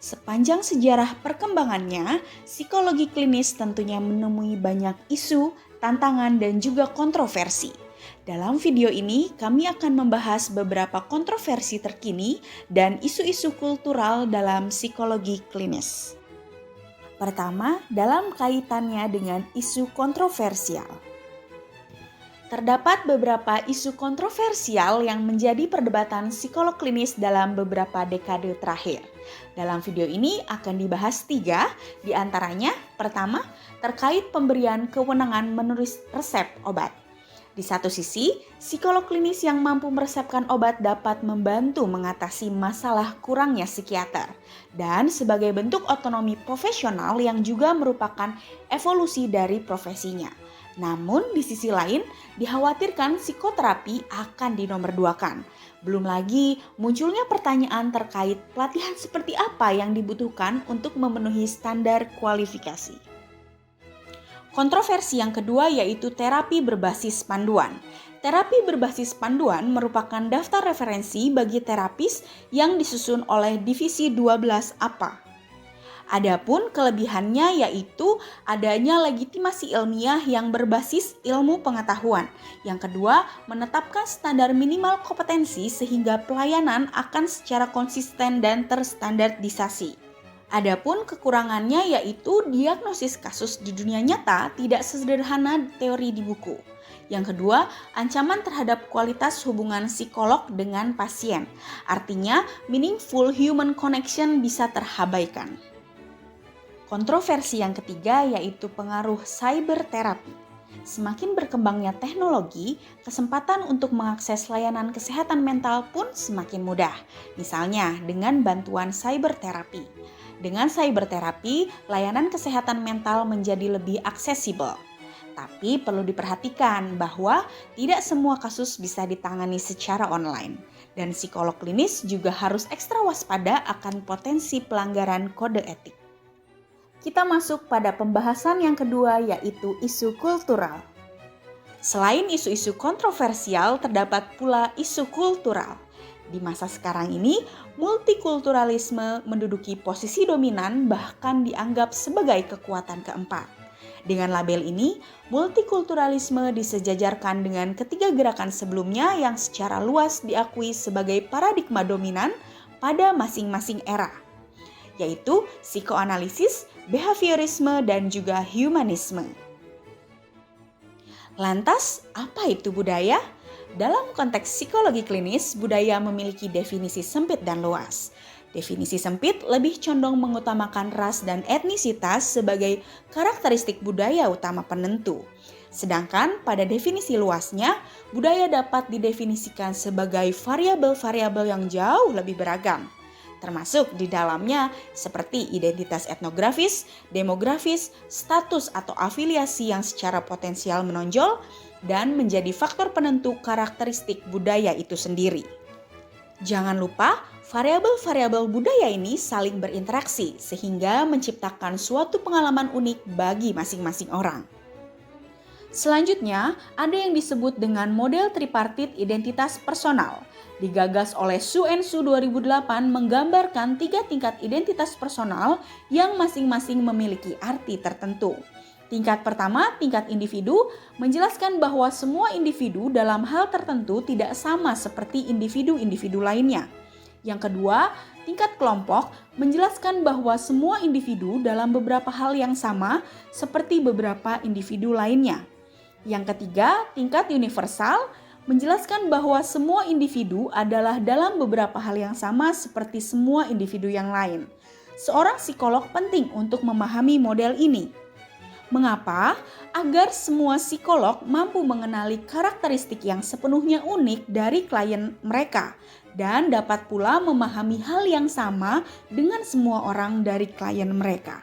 Sepanjang sejarah perkembangannya, psikologi klinis tentunya menemui banyak isu, tantangan, dan juga kontroversi. Dalam video ini, kami akan membahas beberapa kontroversi terkini dan isu-isu kultural dalam psikologi klinis. Pertama, dalam kaitannya dengan isu kontroversial. Terdapat beberapa isu kontroversial yang menjadi perdebatan psikolog klinis dalam beberapa dekade terakhir. Dalam video ini akan dibahas 3, diantaranya pertama, terkait pemberian kewenangan menulis resep obat. Di satu sisi, psikolog klinis yang mampu meresepkan obat dapat membantu mengatasi masalah kurangnya psikiater. Dan sebagai bentuk otonomi profesional yang juga merupakan evolusi dari profesinya. Namun di sisi lain, dikhawatirkan psikoterapi akan dinomorduakan. Belum lagi munculnya pertanyaan terkait pelatihan seperti apa yang dibutuhkan untuk memenuhi standar kualifikasi. Kontroversi yang kedua yaitu terapi berbasis panduan. Terapi berbasis panduan merupakan daftar referensi bagi terapis yang disusun oleh Divisi 12 APA. Adapun kelebihannya yaitu adanya legitimasi ilmiah yang berbasis ilmu pengetahuan. Yang kedua, menetapkan standar minimal kompetensi sehingga pelayanan akan secara konsisten dan terstandardisasi. Adapun kekurangannya yaitu diagnosis kasus di dunia nyata tidak sesederhana teori di buku. Yang kedua, ancaman terhadap kualitas hubungan psikolog dengan pasien. Artinya, meaningful human connection bisa terabaikan. Kontroversi yang ketiga yaitu pengaruh cyberterapi. Semakin berkembangnya teknologi, kesempatan untuk mengakses layanan kesehatan mental pun semakin mudah. Misalnya dengan bantuan cyberterapi. Dengan cyberterapi, layanan kesehatan mental menjadi lebih aksesibel. Tapi perlu diperhatikan bahwa tidak semua kasus bisa ditangani secara online. Dan psikolog klinis juga harus ekstra waspada akan potensi pelanggaran kode etik. Kita masuk pada pembahasan yang kedua yaitu isu kultural. Selain isu-isu kontroversial, terdapat pula isu kultural. Di masa sekarang ini, multikulturalisme menduduki posisi dominan bahkan dianggap sebagai kekuatan keempat. Dengan label ini, multikulturalisme disejajarkan dengan ketiga gerakan sebelumnya yang secara luas diakui sebagai paradigma dominan pada masing-masing era, yaitu psikoanalisis, behaviorisme, dan juga humanisme. Lantas, apa itu budaya? Dalam konteks psikologi klinis, budaya memiliki definisi sempit dan luas. Definisi sempit lebih condong mengutamakan ras dan etnisitas sebagai karakteristik budaya utama penentu. Sedangkan pada definisi luasnya, budaya dapat didefinisikan sebagai variabel-variabel yang jauh lebih beragam. Termasuk di dalamnya seperti identitas etnografis, demografis, status atau afiliasi yang secara potensial menonjol, dan menjadi faktor penentu karakteristik budaya itu sendiri. Jangan lupa, variabel-variabel budaya ini saling berinteraksi sehingga menciptakan suatu pengalaman unik bagi masing-masing orang. Selanjutnya, ada yang disebut dengan model tripartit identitas personal. Digagas oleh Su and Su 2008 menggambarkan 3 tingkat identitas personal yang masing-masing memiliki arti tertentu. Tingkat pertama, tingkat individu, menjelaskan bahwa semua individu dalam hal tertentu tidak sama seperti individu-individu lainnya. Yang kedua, tingkat kelompok, menjelaskan bahwa semua individu dalam beberapa hal yang sama seperti beberapa individu lainnya. Yang ketiga, tingkat universal, menjelaskan bahwa semua individu adalah dalam beberapa hal yang sama seperti semua individu yang lain. Seorang psikolog penting untuk memahami model ini. Mengapa? Agar semua psikolog mampu mengenali karakteristik yang sepenuhnya unik dari klien mereka dan dapat pula memahami hal yang sama dengan semua orang dari klien mereka.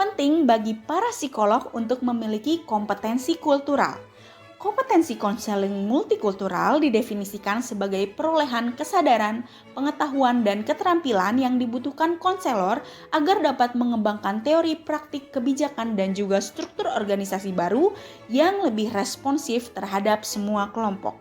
Penting bagi para psikolog untuk memiliki kompetensi kultural. Kompetensi konseling multikultural didefinisikan sebagai perolehan kesadaran, pengetahuan, dan keterampilan yang dibutuhkan konselor agar dapat mengembangkan teori praktik kebijakan dan juga struktur organisasi baru yang lebih responsif terhadap semua kelompok.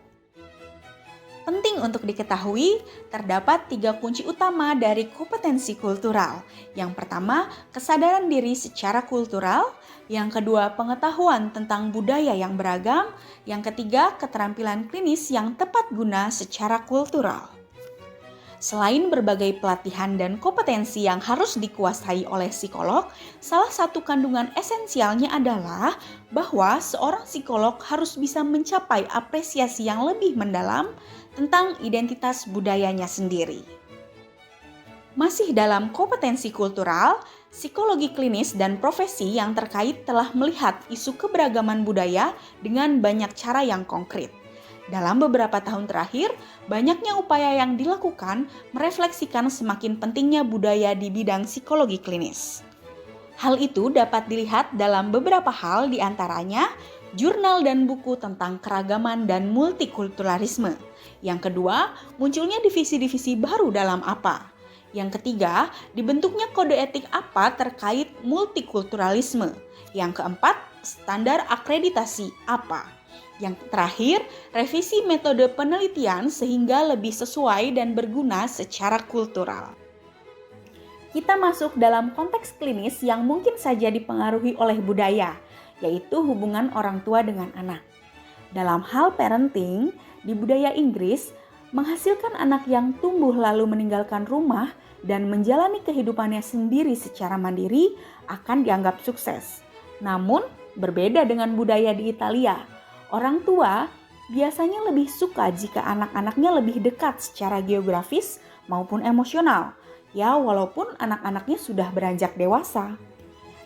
Penting untuk diketahui, terdapat 3 kunci utama dari kompetensi kultural. Yang pertama, kesadaran diri secara kultural. Yang kedua, pengetahuan tentang budaya yang beragam. Yang ketiga, keterampilan klinis yang tepat guna secara kultural. Selain berbagai pelatihan dan kompetensi yang harus dikuasai oleh psikolog, salah satu kandungan esensialnya adalah bahwa seorang psikolog harus bisa mencapai apresiasi yang lebih mendalam tentang identitas budayanya sendiri. Masih dalam kompetensi kultural, psikologi klinis dan profesi yang terkait telah melihat isu keberagaman budaya dengan banyak cara yang konkret. Dalam beberapa tahun terakhir, banyaknya upaya yang dilakukan merefleksikan semakin pentingnya budaya di bidang psikologi klinis. Hal itu dapat dilihat dalam beberapa hal, diantaranya jurnal dan buku tentang keragaman dan multikulturalisme. Yang kedua, munculnya divisi-divisi baru dalam APA. Yang ketiga, dibentuknya kode etik APA terkait multikulturalisme. Yang keempat, standar akreditasi APA. Yang terakhir, revisi metode penelitian sehingga lebih sesuai dan berguna secara kultural. Kita masuk dalam konteks klinis yang mungkin saja dipengaruhi oleh budaya, yaitu hubungan orang tua dengan anak. Dalam hal parenting, di budaya Inggris, menghasilkan anak yang tumbuh lalu meninggalkan rumah dan menjalani kehidupannya sendiri secara mandiri akan dianggap sukses. Namun, berbeda dengan budaya di Italia. Orang tua biasanya lebih suka jika anak-anaknya lebih dekat secara geografis maupun emosional, ya walaupun anak-anaknya sudah beranjak dewasa.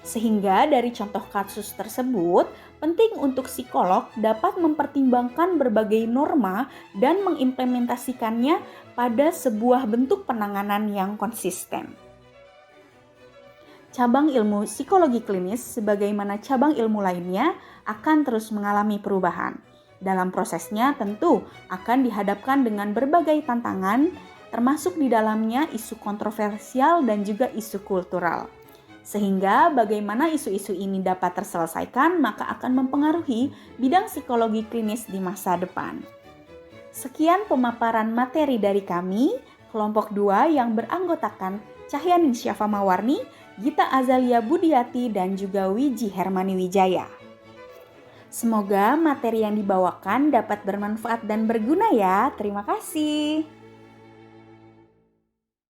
Sehingga dari contoh kasus tersebut, penting untuk psikolog dapat mempertimbangkan berbagai norma dan mengimplementasikannya pada sebuah bentuk penanganan yang konsisten. Cabang ilmu psikologi klinis, sebagaimana cabang ilmu lainnya, akan terus mengalami perubahan. Dalam prosesnya tentu akan dihadapkan dengan berbagai tantangan, termasuk di dalamnya isu kontroversial dan juga isu kultural. Sehingga bagaimana isu-isu ini dapat terselesaikan maka akan mempengaruhi bidang psikologi klinis di masa depan. Sekian pemaparan materi dari kami, kelompok 2 yang beranggotakan Cahyaningsih Mawarni, Gita Azalia Budiati, dan juga Wiji Hermani Wijaya. Semoga materi yang dibawakan dapat bermanfaat dan berguna ya. Terima kasih.